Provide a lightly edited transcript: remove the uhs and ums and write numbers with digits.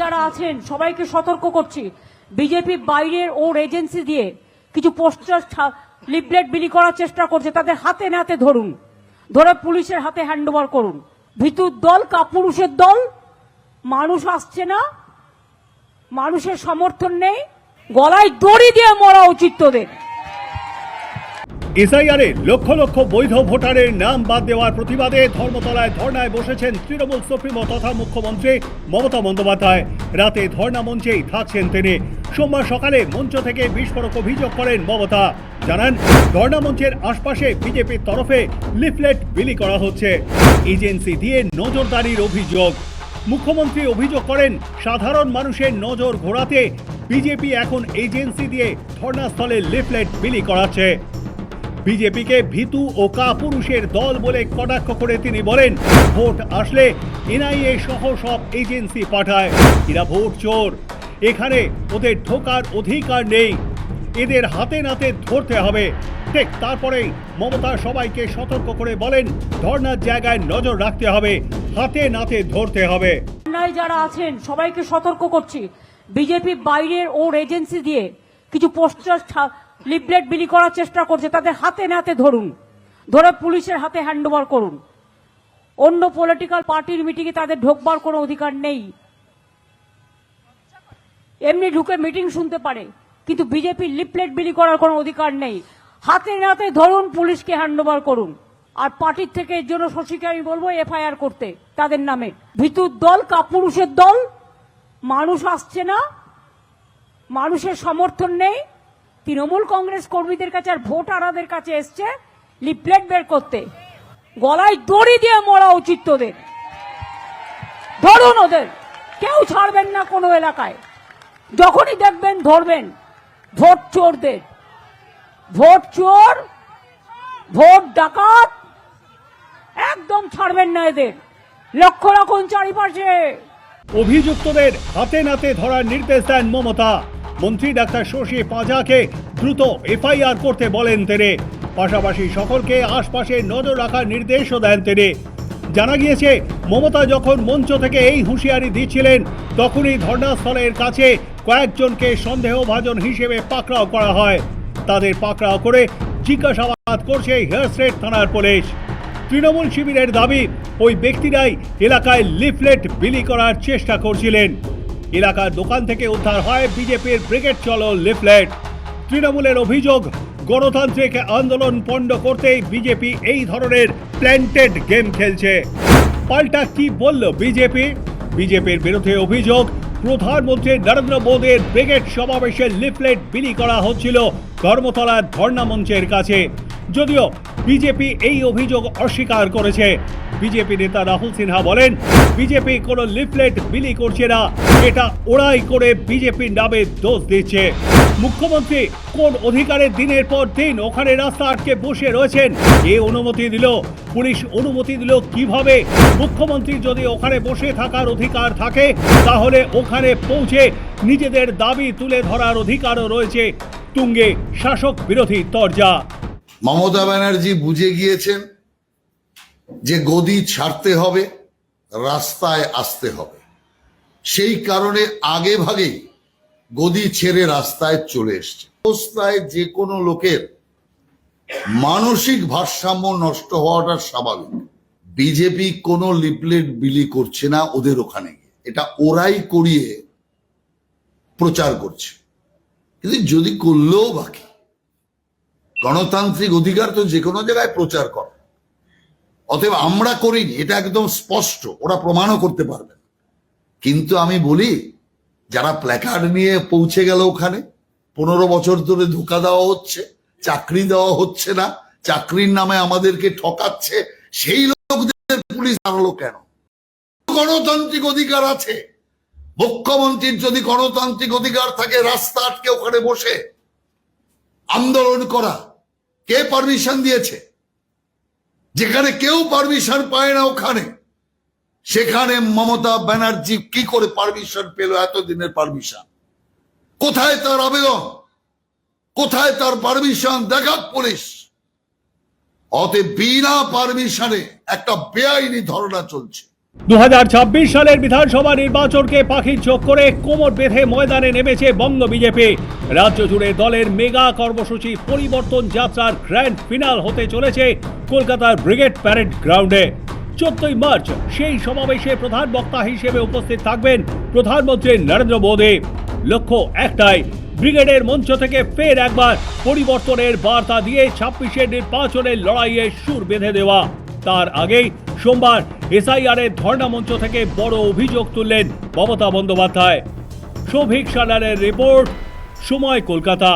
যারা আছেন সবাইকে সতর্ক করছি, বিজেপি বাইরের ওর এজেন্সি দিয়ে কিছু পোস্টার লিফলেট বিলি করার চেষ্টা করছে, তাদের হাতে নাতে ধরুন, ধরে পুলিশের হাতে হ্যান্ডওভার করুন। ভিতুর দল, কাপুরুষের দল, মানুষ আসছে না, মানুষের সমর্থন নেই, গলায় দড়ি দিয়ে মরা উচিত তোদের। এসআইআরে লক্ষ লক্ষ বৈধ ভোটারের নাম বাদ দেওয়ার প্রতিবাদে ধর্মতলায় ধর্নায় বসেছেন তৃণমূল সুপ্রিমো তথা মুখ্যমন্ত্রী মমতা বন্দ্যোপাধ্যায়। রাতে ধর্না মঞ্চেই থাকছেন তিনি। সোমবার সকালে মঞ্চ থেকে বিস্ফোরক অভিযোগ করেন মমতা। জানান, ধর্না মঞ্চের আশপাশে বিজেপির তরফে লিফলেট বিলি করা হচ্ছে, এজেন্সি দিয়ে নজরদারির অভিযোগ। মুখ্যমন্ত্রী অভিযোগ করেন, সাধারণ মানুষের নজর ঘোরাতে বিজেপি এখন এজেন্সি দিয়ে ধর্নাস্থলে লিফলেট বিলি করাচ্ছে। বিজেপিকে ভীতু ও কাপুরুষের দল বলে কটাক্ষ করে তিনি বলেন, ভোট আসলে এনআইএ সহ সব এজেন্সি পাঠায়, এরা ভোট চোর, এখানে ওদের ঢোকার অধিকার নেই, এদের হাতে নাতে ধরতে হবে। ঠিক তারপরেই মমতা সবাইকে সতর্ক করে বলেন, ধর্নার জায়গায় নজর রাখতে হবে, হাতে নাতে ধরতে হবে। যারা আছেন সবাইকে সতর্ক করছি, বিজেপি বাইরের ওর এজেন্সি দিয়ে কিছু পোস্টার লিফলেট বিলি করার চেষ্টা করছে, তাদের হাতে নাতে ধরুন, ধরে পুলিশের হাতে হ্যান্ডওভার করুন। অন্য পলিটিক্যাল পার্টির মিটিংয়ে তাদের ঢোকবার কোনো অধিকার নেই। এমনি ঢুকে মিটিং শুনতে পারে, কিন্তু বিজেপি লিফলেট বিলি করার কোনো অধিকার নেই। হাতে নাতে ধরুন, পুলিশকে হ্যান্ডওভার করুন। আর পার্টির থেকে এর জন্য শশীকে আমি বলবো এফআইআর করতে তাদের নামে। ভিতুর দল, কাপুরুষের দল, মানুষ আসছে না, মানুষের সমর্থন নেই। তৃণমূল কংগ্রেস কর্মীদের কাছে আর ভোটারদের কাছে এসছে লিফলেট বের করতে, গলায় দড়ি দিয়ে মরা উচিত তোদের। ধরুন ওদের, কেউ ছাড়বেন না কোনো এলাকায়। যখনই দেখবেন ধরবেন ভোট চোরদের। ভোট চোর, ভোট ডাকাত, একদম ছাড়বেন না এদের। লক্ষ্য রাখুন চারিপাশে। অভিযুক্তদের হাতে নাতে ধরার নির্দেশ দেন মমতা। মন্ত্রী ডাক্তার শশী পাঁজাকে দ্রুত এফআইআর করতে বলেন তিনি। পাশাপাশি সকলকে আশপাশে নজর রাখার নির্দেশও দেন তিনি। জানা গিয়েছে, মমতা যখন মঞ্চ থেকে এই হুঁশিয়ারি দিচ্ছিলেন, তখনই ধর্নাস্থলের কাছে কয়েকজনকে সন্দেহভাজন হিসেবে পাকড়াও করা হয়। তাদের পাকড়াও করে জিজ্ঞাসাবাদ করছে হেয়ারস্ট্রেট থানার পুলিশ। তৃণমূল শিবিরের দাবি, ওই ব্যক্তিরাই এলাকায় লিফলেট বিলি করার চেষ্টা করছিলেন। এলাকার দোকান থেকে উদ্ধার হয় বিজেপির ব্রিগেড চলো লিফলেট। তৃণমূলের অভিযোগ, গণতান্ত্রিক আন্দোলন পণ্ড করতেই বিজেপি এই ধরনের প্ল্যান্টেড গেম খেলছে। পাল্টা কি বলল বিজেপি? বিজেপির বিরুদ্ধে অভিযোগ, প্রধানমন্ত্রী নরেন্দ্র মোদীর ব্রিগেড সমাবেশে লিফলেট বিলি করা হচ্ছিল ধর্মতলার ধর্ণা মঞ্চের কাছে। যদিও বিজেপি এই অভিযোগ অস্বীকার করেছে। বিজেপি নেতা রাহুল সিনহা বলেন, বিজেপি কোনো লিফলেট বিলি করছে না, এটা ওরাই করে বিজেপির নামে দোষ দিচ্ছে। মুখ্যমন্ত্রী কোন অধিকারের দিনের পর দিন ওখানে রাস্তা আটকে বসে রয়েছেন? কে অনুমতি দিল? পুলিশ অনুমতি দিল কিভাবে? মুখ্যমন্ত্রী যদি ওখানে বসে থাকার অধিকার থাকে, তাহলে ওখানে পৌঁছে নিজেদের দাবি তুলে ধরার অধিকারও রয়েছে। তুঙ্গে শাসক বিরোধী তরজা। মমতা ব্যানার্জি বুঝে গিয়েছেন যে গদি ছাড়তে হবে, রাস্তায় আসতে হবে। সেই কারণে আগে ভাগেই গদি ছেড়ে রাস্তায় চলে এসছে। অবস্থায় যে কোনো লোকের মানসিক ভারসাম্য নষ্ট হওয়াটা স্বাভাবিক। বিজেপি কোনো লিফলেট বিলি করছে না ওদের ওখানে গিয়ে, এটা ওরাই করিয়ে প্রচার করছে। কিন্তু যদি করলেও বাকি, গণতান্ত্রিক অধিকার তো যে কোনো জায়গায় প্রচার করা। অতএব আমরা করিনি, এটা একদম স্পষ্ট, ওরা প্রমাণও করতে পারবে। কিন্তু আমি বলি, যারা প্ল্যাকার্ড নিয়ে পৌঁছে গেল ওখানে, 15 বছর ধরে ধোকা দেওয়া হচ্ছে, চাকরি দেওয়া হচ্ছে না, চাকরির নামে আমাদেরকে ঠকাচ্ছে, সেই লোকদের পুলিশ আনলো কেন? গণতান্ত্রিক অধিকার আছে। মুখ্যমন্ত্রীর যদি গণতান্ত্রিক অধিকার থাকে রাস্তা আটকে ওখানে বসে আন্দোলন করা, কে পারমিশন দিয়েছে? যেখানে কেউ পারমিশন পায় না ওখানে, সেখানে মমতা ব্যানার্জি কি করে পারমিশন পেল? এতদিনের পারমিশন কোথায়? তার আবেদন কোথায়? তার পারমিশন দেখাক পুলিশ। অতএব বিনা পারমিশনে একটা বেআইনি ধর্ণা চলছে। 2026 সালের বিধানসভা নির্বাচনকে পাখির চোখ করে কোমর বেঁধে ময়দানে নেমেছে বঙ্গ বিজেপি। রাজ্য জুড়ে দলের মেগা কর্মসূচি পরিবর্তন যাত্রার গ্র্যান্ড ফিনাল হতে চলেছে কলকাতার ব্রিগেড প্যারেড গ্রাউন্ডে। 14 মার্চ সেই সমাবেশে প্রধান বক্তা হিসেবে উপস্থিত থাকবেন প্রধানমন্ত্রী নরেন্দ্র মোদী। লক্ষ্য একটাই, ব্রিগেডের মঞ্চ থেকে ফের একবার পরিবর্তনের বার্তা দিয়ে 26-এর নির্বাচনের লড়াইয়ে সুর বেঁধে দেওয়া। তার আগেই সোমবার এসআইআর এর ধর্ণা মঞ্চ থেকে বড় অভিযোগ তুললেন মমতা বন্দ্যোপাধ্যায়। সৌভিক সান্যালের রিপোর্ট, সময় কলকাতা।